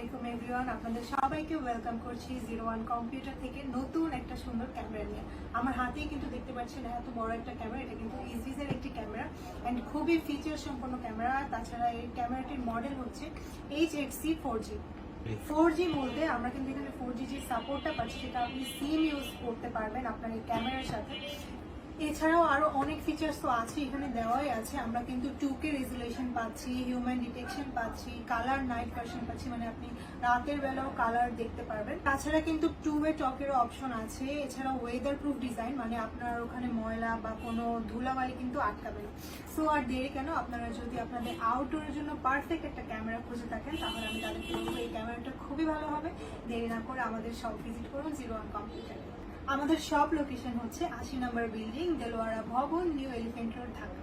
আলাইকুম এভরিওয়ান, আপনাদের সবাইকে ওয়েলকাম করছি 01 কম্পিউটার থেকে নতুন একটা সুন্দর ক্যামেরা নিয়ে। আমার হাতেই কিন্তু দেখতে পাচ্ছেন এত বড় একটা ক্যামেরা। এটা কিন্তু ইজিজের একটি ক্যামেরা অ্যান্ড খুবই ফিচার সম্পন্ন ক্যামেরা। তাছাড়া এই ক্যামেরাটির মডেল হচ্ছে HHC 4G। 4G বলতে আমরা কিন্তু এখানে 4G যে সাপোর্টটা পাচ্ছি সেটা আপনি সিম ইউজ করতে পারবেন আপনার এই ক্যামেরার সাথে। এছাড়াও আরো অনেক ফিচার্স তো আছে, এখানে দেওয়াই আছে। আমরা কিন্তু 2K রেজুলেশন পাচ্ছি, হিউম্যান ডিটেকশন পাচ্ছি, কালার নাইট ভার্সন পাচ্ছি, মানে আপনি রাতের বেলাও কালার দেখতে পারবেন। তাছাড়া কিন্তু 2-ওয়ে টকেরও অপশন আছে। এছাড়াও ওয়েদার প্রুফ ডিজাইন, মানে আপনার ওখানে ময়লা বা কোনো ধুলাবালি কিন্তু আটকাবে না। সো আর দেরি কেন, আপনারা যদি আপনাদের আউটডোরের জন্য পারফেক্ট একটা ক্যামেরা খুঁজে থাকেন তাহলে আমি তাদেরকে বলবো এই ক্যামেরাটা খুবই ভালো হবে। দেরি না করে আমাদের শপ ভিজিট করুন 01 কম্পিউটারে। আমাদের শপ লোকেশন হচ্ছে 80 নম্বর বিল্ডিং, দেলোয়ারা ভবন, নিউ এলিফ্যান্ট রোড, ঢাকা।